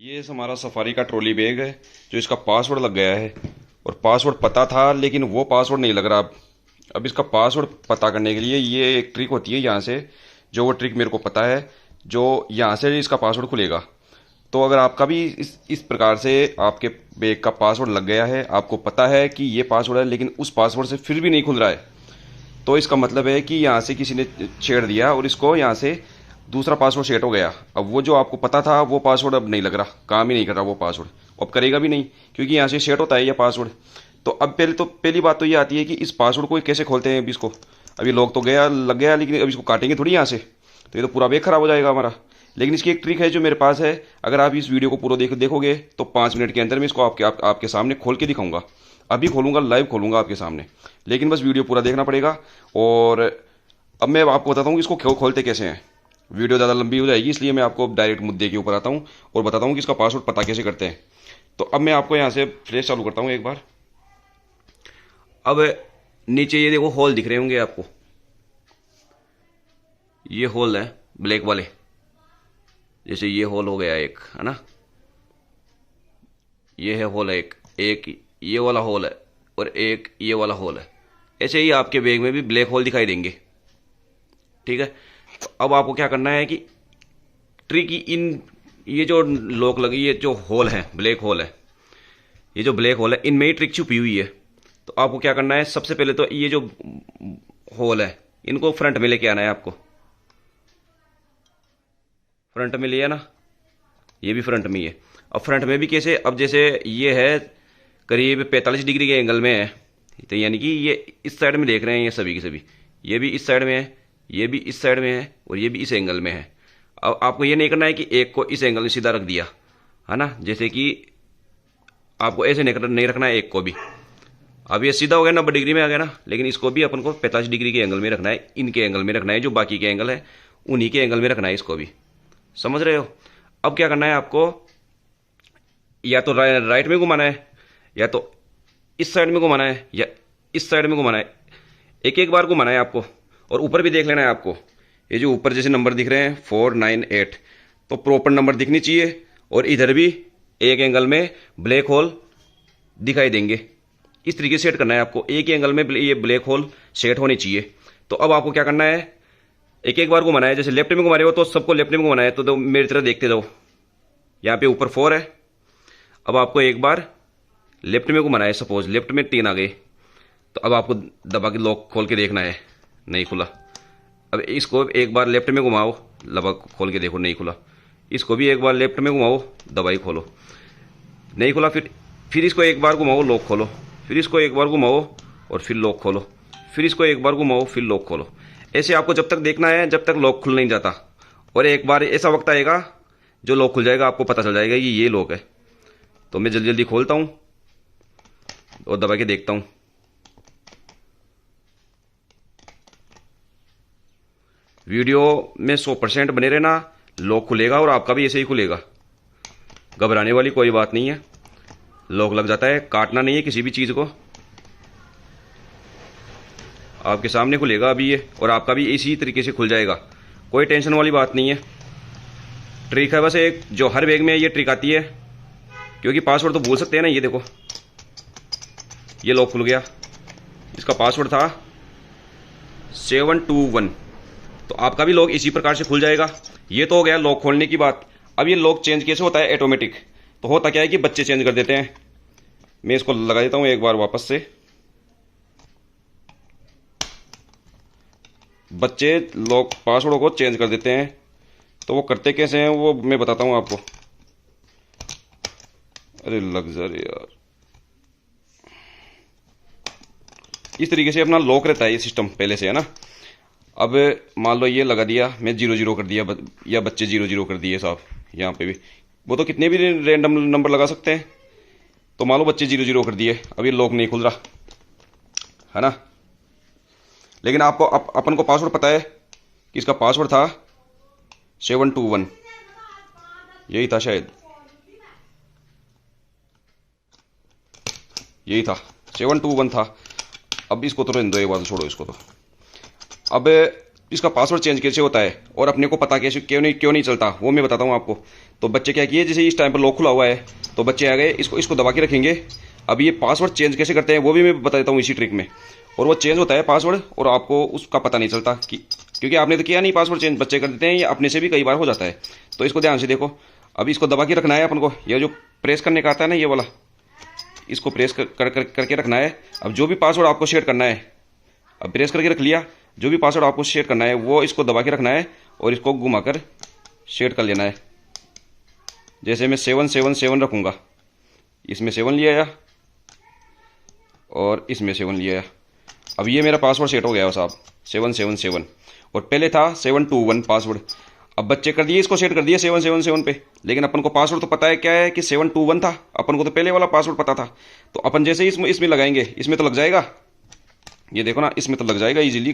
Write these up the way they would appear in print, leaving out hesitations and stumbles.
ये हमारा सफारी का ट्रॉली बैग है जो इसका पासवर्ड लग गया है। और पासवर्ड पता था लेकिन वो पासवर्ड नहीं लग रहा। अब इसका पासवर्ड पता करने के लिए ये एक ट्रिक होती है यहाँ से, जो वो ट्रिक मेरे को पता है, जो यहाँ से इसका पासवर्ड खुलेगा। तो अगर आपका भी इस प्रकार से आपके बैग का पासवर्ड लग गया है, आपको पता है कि ये पासवर्ड है लेकिन उस पासवर्ड से फिर भी नहीं खुल रहा है, तो इसका मतलब है कि यहाँ से किसी ने छेड़ दिया और इसको यहाँ से दूसरा पासवर्ड सेट हो गया। अब वो जो आपको पता था वो पासवर्ड अब नहीं लग रहा, काम ही नहीं कर रहा वो पासवर्ड, अब करेगा भी नहीं क्योंकि यहाँ से सेट होता है ये पासवर्ड। तो अब पहली बात तो ये आती है कि इस पासवर्ड को कैसे खोलते हैं। अभी इसको अभी लॉक तो गया लग गया, लेकिन अब इसको काटेंगे थोड़ी यहाँ से, तो ये तो पूरा बैग खराब हो जाएगा हमारा। लेकिन इसकी एक ट्रिक है जो मेरे पास है, अगर आप इस वीडियो को पूरा देखोगे तो 5 मिनट के अंदर मैं इसको आपके सामने खोल के दिखाऊंगा। अभी खोलूंगा, लाइव खोलूंगा आपके सामने, लेकिन बस वीडियो पूरा देखना पड़ेगा। और अब मैं आपको बताता हूँ कि इसको खोलते कैसे हैं। वीडियो ज़्यादा लंबी हो जाएगी इसलिए मैं आपको डायरेक्ट मुद्दे के ऊपर आता हूँ और बताता हूँ कि इसका पासवर्ड पता कैसे करते हैं। तो अब मैं आपको यहाँ से फ्रेश चालू करता हूँ एक बार। अब नीचे ये देखो होल दिख रहे होंगे आपको, ये होल है ब्लैक वाले, जैसे ये होल हो गया एक, है ना, ये है होल एक ये वाला होल है और एक ये वाला होल है। ऐसे ही आपके बैग में भी ब्लैक होल दिखाई देंगे, ठीक है। तो अब आपको क्या करना है कि ट्रिक इन ये जो लॉक लगी, ये जो होल है ब्लैक होल है, ये जो ब्लैक होल है इनमें ही ट्रिक छुपी हुई है। तो आपको क्या करना है, सबसे पहले तो ये जो होल है इनको फ्रंट में लेके आना है आपको। फ्रंट में लिया ना, ये भी फ्रंट में ही है। अब फ्रंट में भी कैसे, अब जैसे ये है करीब 45 डिग्री के एंगल में है, तो यानी कि ये इस साइड में देख रहे हैं ये सभी के सभी, ये भी इस साइड में है, ये भी इस साइड में है और ये भी इस एंगल में है। अब आपको ये नहीं करना है कि एक को इस एंगल में सीधा रख दिया, है ना, जैसे कि आपको ऐसे नहीं रखना है एक को भी। अब ये सीधा हो गया 90 डिग्री में आ गया ना, लेकिन इसको भी अपन को 45 डिग्री के एंगल में रखना है, इनके एंगल में रखना है, जो बाकी के एंगल है उन्हीं के एंगल में रखना है इसको भी, समझ रहे हो। अब क्या करना है आपको, या तो राइट में घुमाना है, या तो इस साइड में घुमाना है, या इस साइड में घुमाना है। एक एक बार घुमाना है आपको। और ऊपर भी देख लेना है आपको, ये जो ऊपर जैसे नंबर दिख रहे हैं 498, तो प्रॉपर नंबर दिखनी चाहिए। और इधर भी एक एंगल में ब्लैक होल दिखाई देंगे। इस तरीके से सेट करना है आपको, एक ही एंगल में ये ब्लैक होल सेट होने चाहिए। तो अब आपको क्या करना है, एक एक बार घुमाना है। जैसे लेफ्ट में घुमा रहे हो तो सबको लेफ्ट में घुमाना है, तो मेरी तरह देखते जाओ। यहाँ पे ऊपर 4 है, अब आपको एक बार लेफ्ट में घुमाना है। सपोज लेफ्ट में 3 आ गए, तो अब आपको दबा के लॉक खोल के देखना है, नहीं खुला। अब इसको एक बार लेफ्ट में घुमाओ, दबा खोल के देखो, नहीं खुला। इसको भी एक बार लेफ्ट में घुमाओ, दबाई खोलो, नहीं खुला। फिर इसको एक बार घुमाओ, लॉक खोलो। फिर इसको एक बार घुमाओ और फिर लॉक खोलो। फिर इसको एक बार घुमाओ, फिर लॉक खोलो। ऐसे आपको जब तक देखना है जब तक लॉक खुल नहीं जाता। और एक बार ऐसा वक्त आएगा जो लॉक खुल जाएगा, आपको पता चल जाएगा कि ये लॉक है। तो मैं जल्दी जल्दी खोलता हूँ और दबा के देखता हूँ। वीडियो में 100% बने रहना, लॉक खुलेगा और आपका भी ऐसे ही खुलेगा। घबराने वाली कोई बात नहीं है, लॉक लग जाता है, काटना नहीं है किसी भी चीज़ को, आपके सामने खुलेगा अभी ये, और आपका भी इसी तरीके से खुल जाएगा, कोई टेंशन वाली बात नहीं है। ट्रिक है बस एक, जो हर बैग में ये ट्रिक आती है, क्योंकि पासवर्ड तो भूल सकते हैं ना। ये देखो, ये लॉक खुल गया, इसका पासवर्ड था 721, तो आपका भी लॉक इसी प्रकार से खुल जाएगा। ये तो हो गया लॉक खोलने की बात। अब ये लॉक चेंज कैसे होता है, ऑटोमेटिक। तो होता क्या है कि बच्चे चेंज कर देते हैं। मैं इसको लगा देता हूं एक बार वापस से। बच्चे लॉक पासवर्ड को चेंज कर देते हैं, तो वो करते कैसे हैं वो मैं बताता हूं आपको। अरे लग जा रे यार, इस तरीके से अपना लॉक रहता है ये सिस्टम पहले से, है ना। अब मान लो ये लगा दिया, मैं 00 कर दिया, या बच्चे 00 कर दिए साहब। यहाँ पे भी वो तो कितने भी रैंडम नंबर लगा सकते हैं। तो मान लो बच्चे 00 कर दिए, अब ये लॉक नहीं खुल रहा, है ना। लेकिन आपको अपन को पासवर्ड पता है कि इसका पासवर्ड था 721, यही था शायद, यही था 721 था। अब इसको तो रहने दो, एक बार छोड़ो इसको। तो अब इसका पासवर्ड चेंज कैसे होता है और अपने को पता कैसे क्यों नहीं चलता, वो मैं बताता हूँ आपको। तो बच्चे क्या किए, जैसे इस टाइम पर लॉक खुला हुआ है तो बच्चे आ गए, इसको दबा के रखेंगे। अब ये पासवर्ड चेंज कैसे करते हैं वो भी मैं बता देता हूँ इसी ट्रिक में। और वो चेंज होता है पासवर्ड और आपको उसका पता नहीं चलता कि, क्योंकि आपने तो किया नहीं पासवर्ड चेंज, बच्चे कर देते हैं, ये अपने से भी कई बार हो जाता है। तो इसको ध्यान से देखो। अब इसको दबा के रखना है अपन को, ये जो प्रेस करने का आता है ना ये वाला, इसको प्रेस करके रखना है। अब जो भी पासवर्ड आपको शेयर करना है, अब प्रेस करके रख लिया, जो भी पासवर्ड आपको शेयर करना है वो इसको दबा के रखना है और इसको घुमाकर शेयर कर लेना है। जैसे मैं 777 रखूँगा, इसमें 7 लिया और इसमें 7 लिया। अब ये मेरा पासवर्ड सेट हो गया साहब 777, और पहले था 721 पासवर्ड। अब बच्चे कर दिए, इसको सेट कर दिए 777 पे, लेकिन अपन को पासवर्ड तो पता है क्या है कि 721 था, अपन को तो पहले वाला पासवर्ड पता था। तो अपन जैसे ही इसमें लगाएंगे, इसमें तो लग जाएगा, ये देखो ना, इसमें तो लग जाएगा इजीली,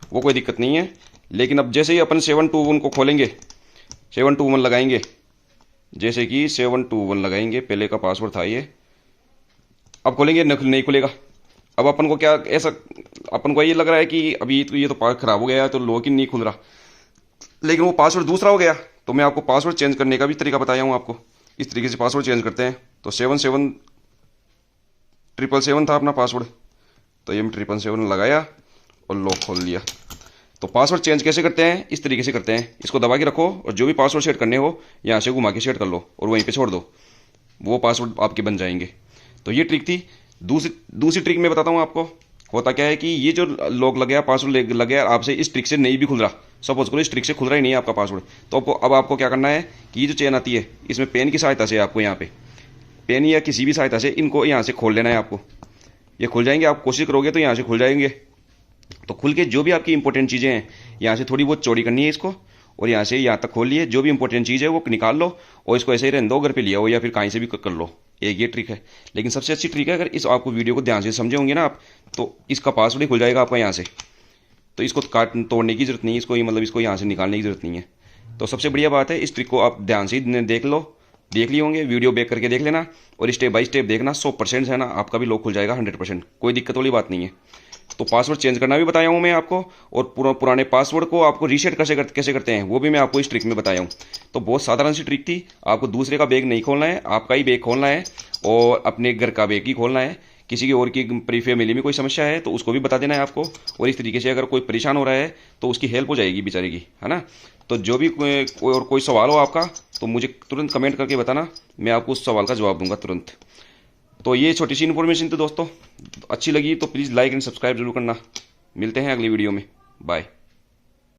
वो कोई दिक्कत नहीं है। लेकिन अब जैसे ही अपन 721 को खोलेंगे, 721 लगाएंगे, जैसे कि 721 लगाएंगे, पहले का पासवर्ड था ये, अब खोलेंगे नहीं खुलेगा। अब अपन को क्या ऐसा, अपन को ये लग रहा है कि अभी तो ये तो खराब हो गया है तो लॉक इन नहीं खुल रहा, लेकिन वो पासवर्ड दूसरा हो गया। तो मैं आपको पासवर्ड चेंज करने का भी तरीका बताया हूँ आपको। इस तरीके से पासवर्ड चेंज करते हैं। तो 777 था अपना पासवर्ड, तो ये मैं 777 लगाया और लॉक खोल लिया। तो पासवर्ड चेंज कैसे करते हैं, इस तरीके से करते हैं। इसको दबा के रखो और जो भी पासवर्ड सेट करने हो यहाँ से घुमा के सेट कर लो और वहीं पे छोड़ दो, वो पासवर्ड आपके बन जाएंगे। तो ये ट्रिक थी। दूसरी ट्रिक मैं बताता हूँ आपको। होता क्या है कि ये जो लॉक लग गया, पासवर्ड लग गया आपसे, इस ट्रिक से नहीं भी खुल रहा, सपोज करो इस ट्रिक से खुल रहा ही नहीं है आपका पासवर्ड, तो अब आपको क्या करना है कि ये जो चेन आती है, इसमें पेन की सहायता से आपको यहाँ पे पेन या किसी भी सहायता से इनको यहाँ से खोल लेना है आपको। ये खुल जाएंगे, आप कोशिश करोगे तो यहाँ से खुल जाएंगे। तो खुल के जो भी आपकी इंपॉर्टेंट चीज़ें हैं, यहाँ से थोड़ी बहुत चौड़ी करनी है इसको, और यहाँ से यहाँ तक खोल लिए, जो भी इंपॉर्टेंट चीज़ है वो निकाल लो और इसको ऐसे ही रहने दो, घर पे लिया हो या फिर कहीं से भी कर लो। एक ये ट्रिक है, लेकिन सबसे अच्छी ट्रिक है, अगर इस आपको वीडियो को ध्यान से समझे होंगे ना आप, तो इसका पासवर्ड ही खुल जाएगा आपका यहाँ से। तो इसको तोड़ने की जरूरत नहीं है, इसको मतलब इसको यहाँ से निकालने की जरूरत नहीं है। तो सबसे बढ़िया बात है, इस ट्रिक को आप ध्यान से देख लिए होंगे, वीडियो बैक करके देख लेना और स्टेप बाय स्टेप देखना। 100% है ना, आपका भी लॉक खुल जाएगा 100%, कोई दिक्कत वाली बात नहीं है। तो पासवर्ड चेंज करना भी बताया हूँ मैं आपको, और पुराने पासवर्ड को आपको रीसेट कैसे करते हैं वो भी मैं आपको इस ट्रिक में बताया हूँ। तो बहुत साधारण सी ट्रिक थी। आपको दूसरे का बैग नहीं खोलना है, आपका ही बैग खोलना है और अपने घर का बैग ही खोलना है। किसी की और की पूरी फैमिली में कोई समस्या है तो उसको भी बता देना है आपको, और इस तरीके से अगर कोई परेशान हो रहा है तो उसकी हेल्प हो जाएगी बेचारे की, है ना। तो जो भी कोई सवाल हो आपका तो मुझे तुरंत कमेंट करके बताना, मैं आपको उस सवाल का जवाब दूंगा तुरंत। तो ये छोटी सी इन्फॉर्मेशन थी दोस्तों, अच्छी लगी तो प्लीज़ लाइक एंड सब्सक्राइब जरूर करना। मिलते हैं अगली वीडियो में, बाय।